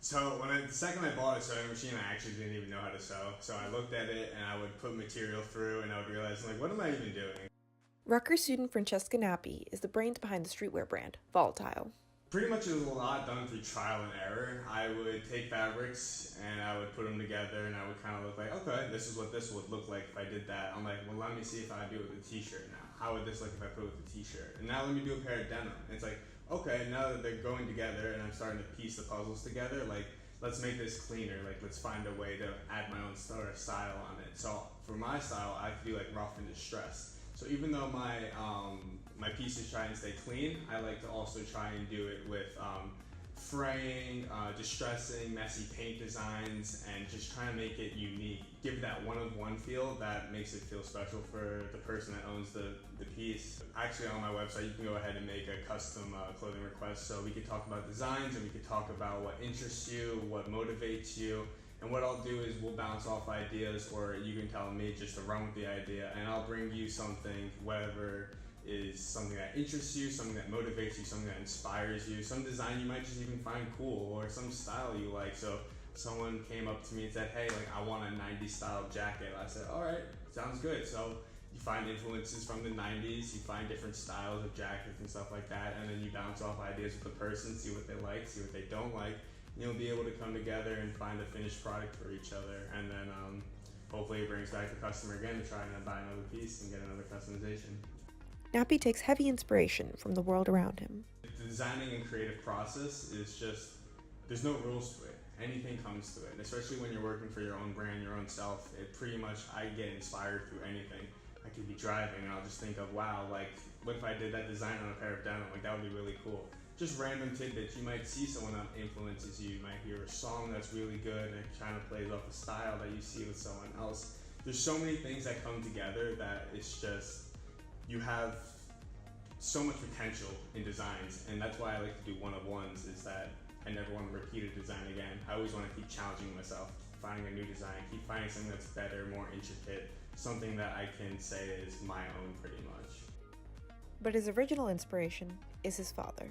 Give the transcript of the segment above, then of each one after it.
So the second I bought a sewing machine, I actually didn't even know how to sew. So I looked at it and I would put material through and I would realize, like, what am I even doing? Rutgers student Francesco Nappi is the brains behind the streetwear brand, Volatile. Pretty much it was a lot done through trial and error. I would take fabrics and I would put them together and I would kind of look like, okay, this is what this would look like if I did that. I'm like, well, let me see if I do it with a t-shirt now. How would this look if I put it with a t-shirt? And now let me do a pair of denim. And it's like, okay, now that they're going together and I'm starting to piece the puzzles together, like, let's make this cleaner. Like, let's find a way to add my own sort of style on it. So for my style, I feel like rough and distressed. So even though my pieces try and stay clean, I like to also try and do it with fraying, distressing, messy paint designs, and just trying to make it unique. Give it that one-of-one feel that makes it feel special for the person that owns the piece. Actually, on my website, you can go ahead and make a custom clothing request. So we could talk about designs, and we could talk about what interests you, what motivates you. And what I'll do is we'll bounce off ideas, or you can tell me just to run with the idea, and I'll bring you something, whatever is something that interests you, something that motivates you, something that inspires you, some design you might just even find cool, or some style you like. So someone came up to me and said, hey, like, I want a 90s style jacket. I said, all right, sounds good. So you find influences from the 90s, you find different styles of jackets and stuff like that, and then you bounce off ideas with the person, see what they like, see what they don't like. You'll be able to come together and find a finished product for each other, and then hopefully it brings back the customer again to try and buy another piece and get another customization. Nappi takes heavy inspiration from the world around him. The designing and creative process is just, there's no rules to it. Anything comes to it, and especially when you're working for your own brand, your own self, it pretty much, I get inspired through anything. I could be driving and I'll just think of, wow, like, what if I did that design on a pair of denim? Like, that would be really cool. Just random tidbits. You might see someone that influences you. You might hear a song that's really good and it kind of plays off a style that you see with someone else. There's so many things that come together that it's just, you have so much potential in designs, and that's why I like to do one-of-ones, is that I never want to repeat a design again. I always want to keep challenging myself, finding a new design, keep finding something that's better, more intricate, something that I can say is my own pretty much. But his original inspiration is his father.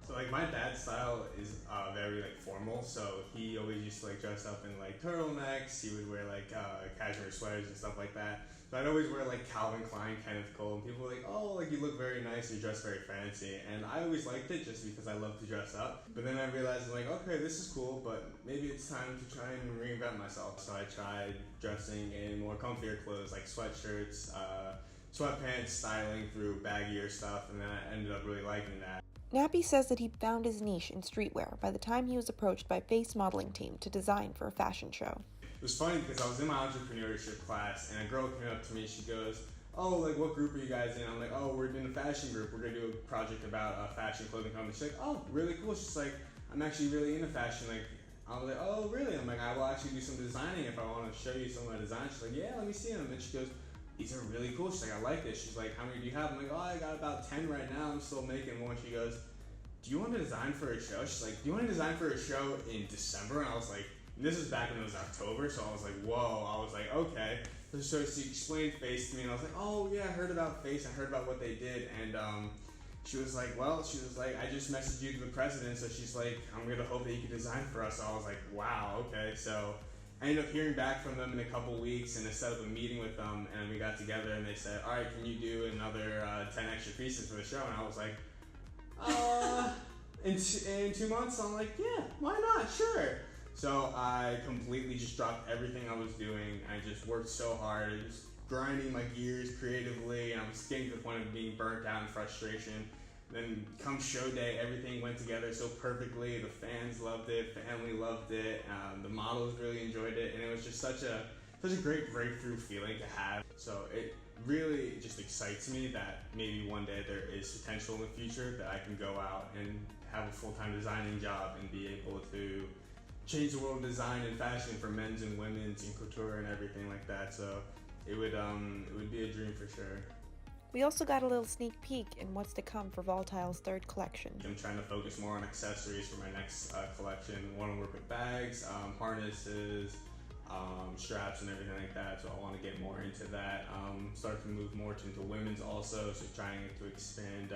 So like my dad's style is very like formal, so he always used to like dress up in like turtlenecks. He would wear like cashmere sweaters and stuff like that. So I'd always wear like Calvin Klein Kenneth Cole, and people were like, oh, like you look very nice, you dress very fancy. And I always liked it just because I love to dress up. But then I realized, I'm like, okay, this is cool, but maybe it's time to try and reinvent myself. So I tried dressing in more comfier clothes like sweatshirts, sweatpants, styling through baggier stuff, and then I ended up really liking that. Nappi says that he found his niche in streetwear by the time he was approached by F.A.C.E modeling team to design for a fashion show. It was funny because I was in my entrepreneurship class and a girl came up to me, she goes, oh, like what group are you guys in? I'm like, oh, we're in a fashion group. We're gonna do a project about a fashion clothing company. She's like, oh, really cool. She's like, I'm actually really into fashion. Like, I was like, oh, really? I'm like, I will actually do some designing if I want to show you some of my designs. She's like, yeah, let me see them. And then she goes, these are really cool. She's like, I like this. She's like, how many do you have? I'm like, oh, I got about 10 right now. I'm still making one. She goes, do you want to design for a show? She's like, do you want to design for a show in December? And I was like, this is back when it was October, so I was like, whoa. I was like, okay. So she explained F.A.C.E to me, and I was like, oh yeah, I heard about F.A.C.E. I heard about what they did. And she was like, well, she was like, I just messaged you to the president, so she's like, I'm going to hope that you can design for us. So I was like, wow, okay. So I ended up hearing back from them in a couple weeks, and I set up a meeting with them, and we got together, and they said, all right, can you do another 10 extra pieces for the show? And I was like, in 2 months? I'm like, yeah, why not? Sure. So I completely just dropped everything I was doing. I just worked so hard. I was grinding my gears creatively, and I was getting to the point of being burnt out and frustration. Then come show day, everything went together so perfectly. The fans loved it, family loved it, the models really enjoyed it, and it was just such a great breakthrough feeling to have. So it really just excites me that maybe one day there is potential in the future that I can go out and have a full-time designing job and be able to change the world of design and fashion for men's and women's and couture and everything like that. So it would be a dream for sure. We also got a little sneak peek in what's to come for Volatile's third collection. I'm trying to focus more on accessories for my next collection. I want to work with bags, harnesses, straps and everything like that, so I want to get more into that. Start to move more into women's also, so trying to expand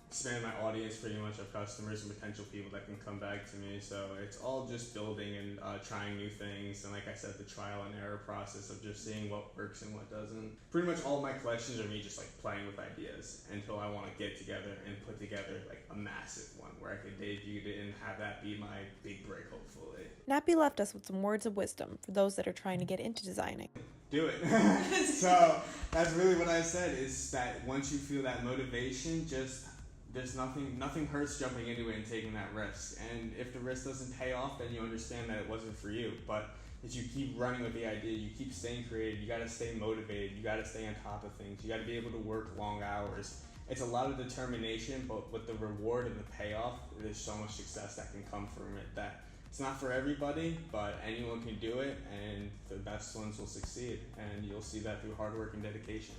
expand my audience pretty much of customers and potential people that can come back to me. So it's all just building and trying new things, and like I said, the trial and error process of just seeing what works and what doesn't. Pretty much all of my collections are me just like playing with ideas until I want to get together and put together like a massive one where I could debut it and have that be my big break, hopefully. Nappi left us with some words of wisdom for those that are trying to get into designing. Do it. So that's really what I said, is that once you feel that motivation, there's nothing hurts jumping into it and taking that risk. And if the risk doesn't pay off, then you understand that it wasn't for you. But if you keep running with the idea, you keep staying creative, you gotta stay motivated, you gotta stay on top of things, you gotta be able to work long hours. It's a lot of determination, but with the reward and the payoff, there's so much success that can come from it that it's not for everybody, but anyone can do it, and the best ones will succeed. And you'll see that through hard work and dedication.